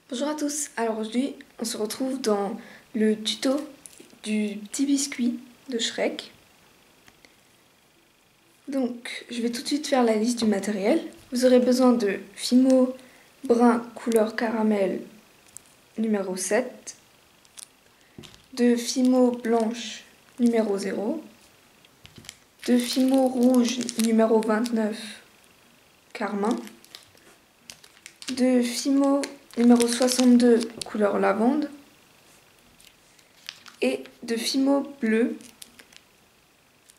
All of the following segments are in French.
Bonjour à tous, alors aujourd'hui on se retrouve dans le tuto du petit biscuit de Shrek. Donc je vais tout de suite faire la liste du matériel. Vous aurez besoin de Fimo brun couleur caramel numéro 7, de Fimo blanche numéro 0, de Fimo rouge numéro 29 carmin, de Fimo numéro 62 couleur lavande et de Fimo bleu.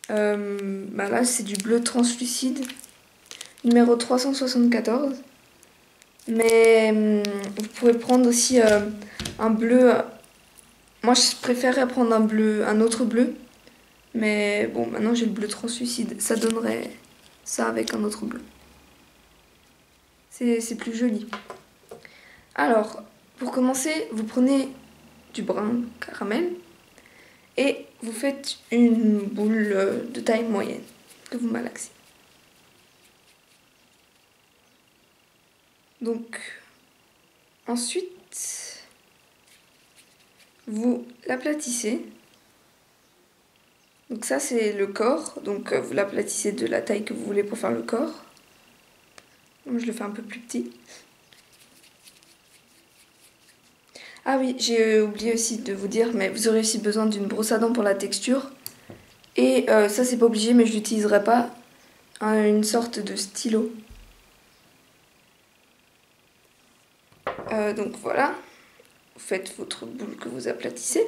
Là c'est du bleu translucide numéro 374, mais vous pouvez prendre aussi un bleu. Moi je préférerais prendre un autre bleu, mais bon, maintenant j'ai le bleu translucide, ça donnerait ça avec un autre bleu, c'est plus joli. Alors pour commencer, vous prenez du brun caramel et vous faites une boule de taille moyenne que vous malaxez. Donc ensuite vous l'aplatissez. Donc ça c'est le corps, donc vous l'aplatissez de la taille que vous voulez pour faire le corps. Moi je le fais un peu plus petit. Ah oui, j'ai oublié aussi de vous dire, mais vous aurez aussi besoin d'une brosse à dents pour la texture. Et ça c'est pas obligé, mais je l'utiliserai pas, une sorte de stylo. Donc voilà, vous faites votre boule que vous aplatissez,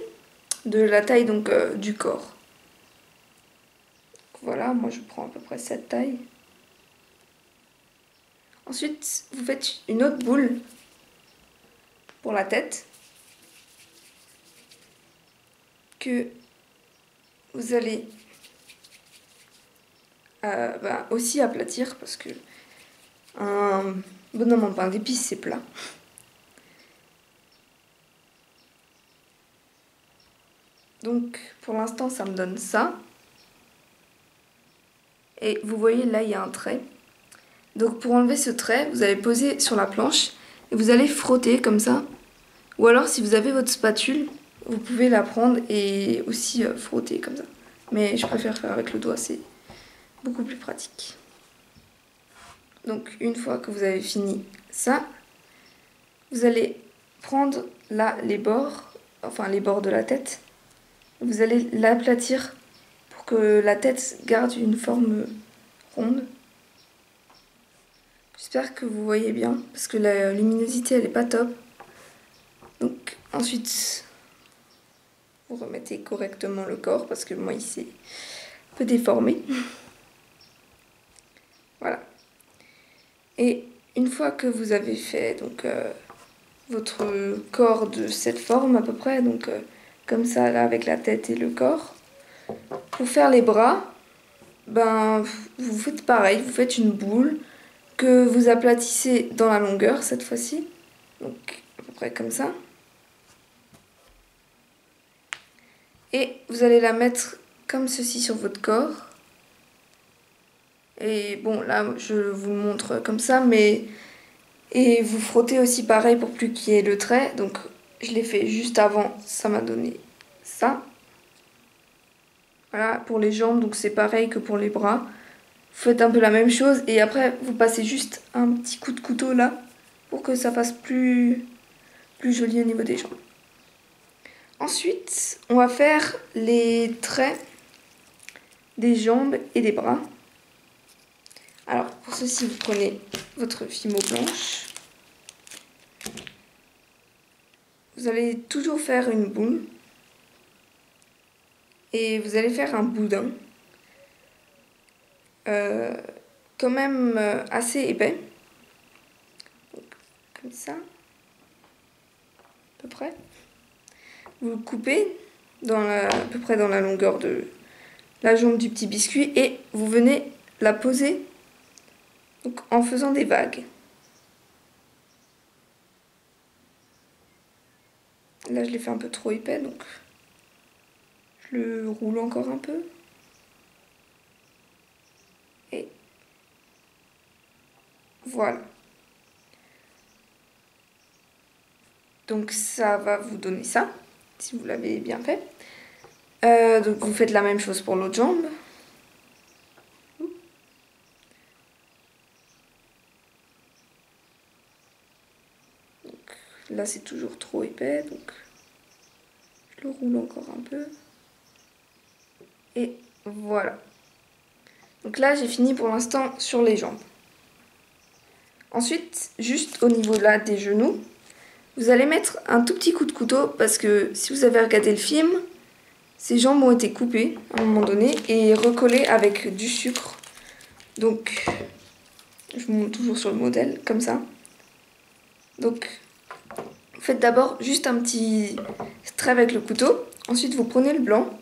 de la taille donc du corps. Voilà, moi je prends à peu près cette taille. Ensuite, vous faites une autre boule pour la tête que vous allez aussi aplatir parce que un bonhomme en pain d'épices c'est plat. Donc pour l'instant ça me donne ça. Et vous voyez là il y a un trait. Donc pour enlever ce trait, vous allez poser sur la planche et vous allez frotter comme ça. Ou alors si vous avez votre spatule, vous pouvez la prendre et aussi frotter comme ça. Mais je préfère faire avec le doigt, c'est beaucoup plus pratique. Donc une fois que vous avez fini ça, vous allez prendre là les bords, enfin les bords de la tête. Vous allez l'aplatir pour que la tête garde une forme ronde. J'espère que vous voyez bien parce que la luminosité elle est pas top. Donc ensuite vous remettez correctement le corps parce que moi il s'est un peu déformé. Voilà. Et une fois que vous avez fait donc votre corps de cette forme à peu près, donc comme ça là avec la tête et le corps, pour faire les bras, vous faites pareil, vous faites une boule que vous aplatissez dans la longueur cette fois-ci, donc à peu près comme ça. Et vous allez la mettre comme ceci sur votre corps. Et bon là je vous le montre comme ça, mais et vous frottez aussi pareil pour plus qu'il y ait le trait. Donc je l'ai fait juste avant, ça m'a donné ça. Voilà pour les jambes, donc c'est pareil que pour les bras. Vous faites un peu la même chose et après vous passez juste un petit coup de couteau là pour que ça fasse plus joli au niveau des jambes. Ensuite, on va faire les traits des jambes et des bras. Alors pour ceci, vous prenez votre fimo blanche. Vous allez toujours faire une boule et vous allez faire un boudin quand même assez épais. Donc, comme ça, à peu près. Vous le coupez à peu près dans la longueur de la jambe du petit biscuit et vous venez la poser donc, en faisant des vagues. Là je l'ai fait un peu trop épais donc je le roule encore un peu. Et voilà. Donc ça va vous donner ça, si vous l'avez bien fait. Donc vous faites la même chose pour l'autre jambe. Donc, là c'est toujours trop épais, donc je le roule encore un peu. Et voilà. Donc là j'ai fini pour l'instant sur les jambes. Ensuite, juste au niveau là des genoux, vous allez mettre un tout petit coup de couteau parce que si vous avez regardé le film, ces jambes ont été coupées à un moment donné et recollées avec du sucre. Donc, je vous montre toujours sur le modèle, comme ça. Donc, vous faites d'abord juste un petit trait avec le couteau. Ensuite, vous prenez le blanc,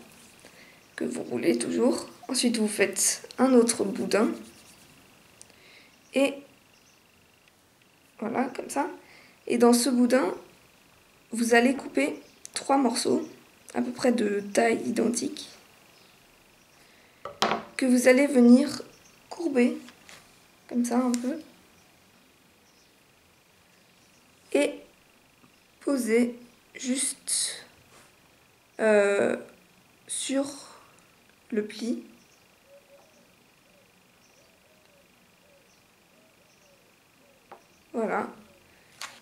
que vous roulez toujours. Ensuite, vous faites un autre boudin. Et voilà, comme ça. Et dans ce boudin, vous allez couper 3 morceaux, à peu près de taille identique, que vous allez venir courber, comme ça un peu, et poser juste sur le pli. Voilà,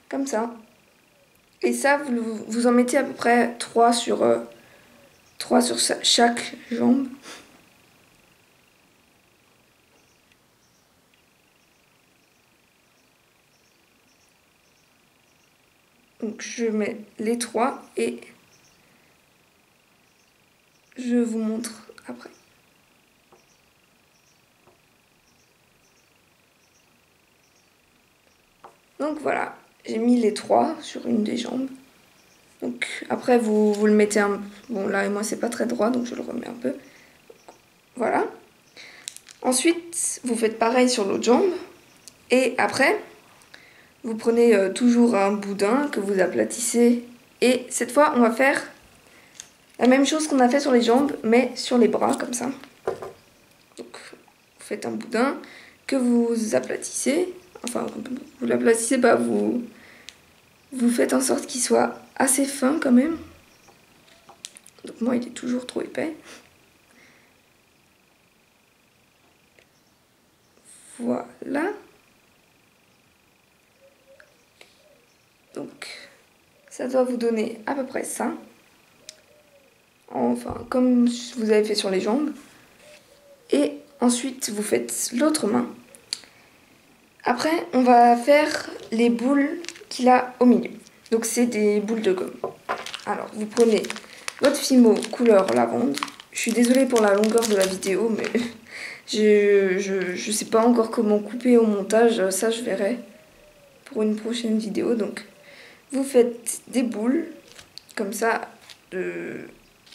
comme ça. Et ça, vous en mettez à peu près 3 sur chaque jambe. Donc je mets les 3 et je vous montre après. Donc voilà, j'ai mis les 3 sur une des jambes. Donc après vous le mettez un... Bon là et moi c'est pas très droit donc je le remets un peu. Voilà. Ensuite vous faites pareil sur l'autre jambe. Et après vous prenez toujours un boudin que vous aplatissez. Et cette fois on va faire la même chose qu'on a fait sur les jambes mais sur les bras comme ça. Donc vous faites un boudin que vous aplatissez. Enfin vous l'aplatissez pas, vous faites en sorte qu'il soit assez fin quand même. Donc moi il est toujours trop épais. Voilà. Donc ça doit vous donner à peu près ça. Enfin comme vous avez fait sur les jambes. Et ensuite vous faites l'autre main. Après on va faire les boules qu'il a au milieu. Donc c'est des boules de gomme. Alors vous prenez votre Fimo couleur lavande. Je suis désolée pour la longueur de la vidéo mais je sais pas encore comment couper au montage. Ça je verrai pour une prochaine vidéo. Donc vous faites des boules comme ça de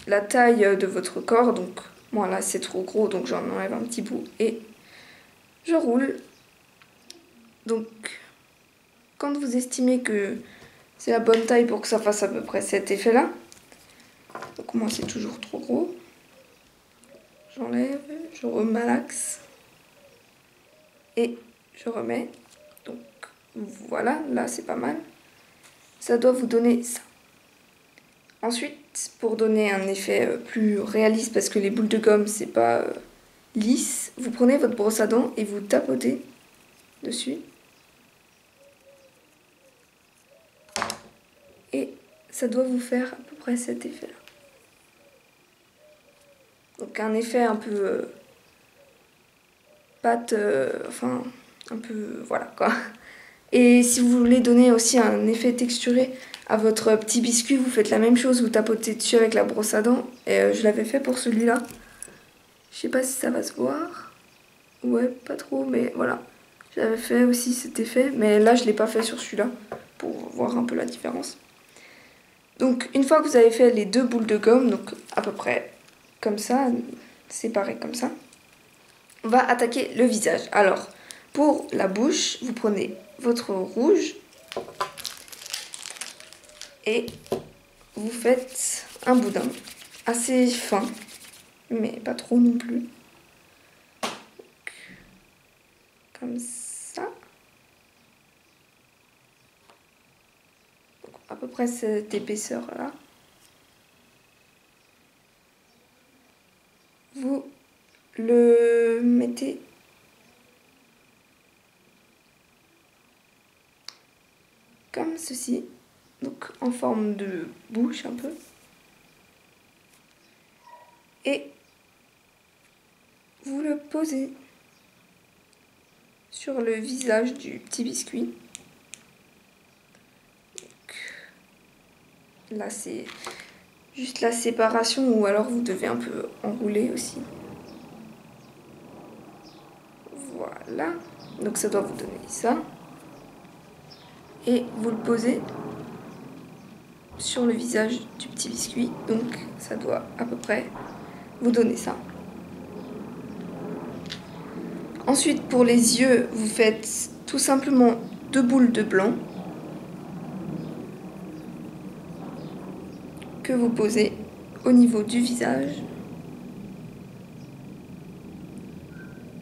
la taille de votre corps. Donc moi là c'est trop gros donc j'en enlève un petit bout et je roule. Donc quand vous estimez que c'est la bonne taille pour que ça fasse à peu près cet effet là. Donc moi c'est toujours trop gros. J'enlève, je remalaxe et je remets. Donc voilà, là c'est pas mal. Ça doit vous donner ça. Ensuite, pour donner un effet plus réaliste, parce que les boules de gomme c'est pas lisse, vous prenez votre brosse à dents et vous tapotez dessus. Et ça doit vous faire à peu près cet effet là. Donc un effet un peu pâte, enfin un peu voilà quoi. Et si vous voulez donner aussi un effet texturé à votre petit biscuit, vous faites la même chose, vous tapotez dessus avec la brosse à dents. Et je l'avais fait pour celui-là. Je sais pas si ça va se voir. Ouais, pas trop, mais voilà. J'avais fait aussi cet effet, mais là je l'ai pas fait sur celui-là, pour voir un peu la différence. Donc une fois que vous avez fait les 2 boules de gomme, donc à peu près comme ça, séparées comme ça, on va attaquer le visage. Alors, pour la bouche, vous prenez votre rouge et vous faites un boudin assez fin, mais pas trop non plus. Comme ça. Donc, à peu près près cette épaisseur là. Vous le mettez comme ceci, donc en forme de bouche un peu. Et vous le posez sur le visage du petit biscuit. Donc, là c'est juste la séparation, ou alors vous devez un peu enrouler aussi. Voilà, donc ça doit vous donner ça. Et vous le posez sur le visage du petit biscuit, donc ça doit à peu près vous donner ça. Ensuite, pour les yeux, vous faites tout simplement 2 boules de blanc que vous posez au niveau du visage.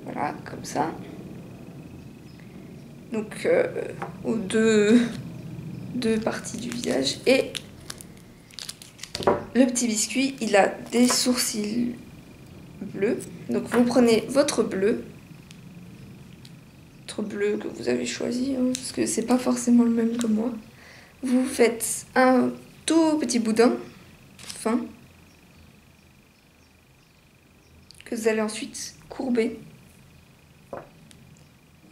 Voilà, comme ça. Donc, aux deux parties du visage. Et le petit biscuit, il a des sourcils bleus. Donc, vous prenez votre bleu que vous avez choisi, hein, parce que c'est pas forcément le même que moi. Vous faites un tout petit boudin fin que vous allez ensuite courber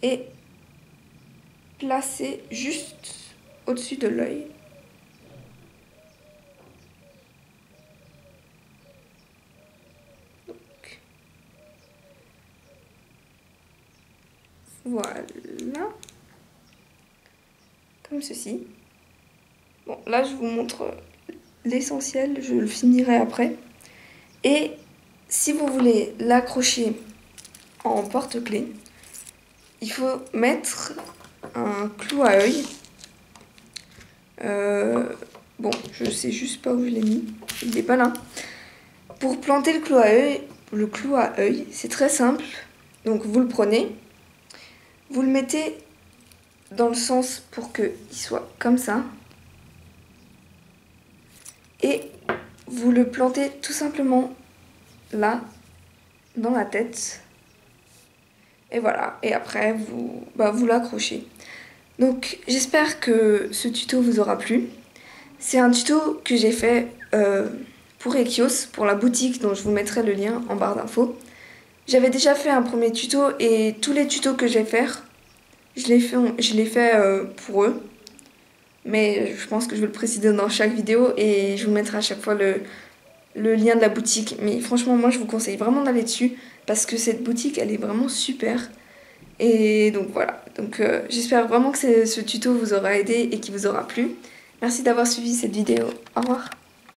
et placer juste au-dessus de l'œil. Voilà, comme ceci. Bon, là je vous montre l'essentiel, je le finirai après. Et si vous voulez l'accrocher en porte-clés, il faut mettre un clou à œil. Bon, je sais juste pas où je l'ai mis, il n'est pas là. Pour planter le clou à œil, c'est très simple. Donc vous le prenez, vous le mettez dans le sens pour qu'il soit comme ça. Et vous le plantez tout simplement là, dans la tête. Et voilà, et après vous l'accrochez. Donc j'espère que ce tuto vous aura plu. C'est un tuto que j'ai fait pour Ekios, pour la boutique dont je vous mettrai le lien en barre d'infos. J'avais déjà fait un premier tuto et tous les tutos que je vais faire, je l'ai fait pour eux. Mais je pense que je vais le préciser dans chaque vidéo et je vous mettrai à chaque fois le lien de la boutique. Mais franchement, moi je vous conseille vraiment d'aller dessus parce que cette boutique, elle est vraiment super. Et donc voilà, donc j'espère vraiment que ce tuto vous aura aidé et qu'il vous aura plu. Merci d'avoir suivi cette vidéo. Au revoir.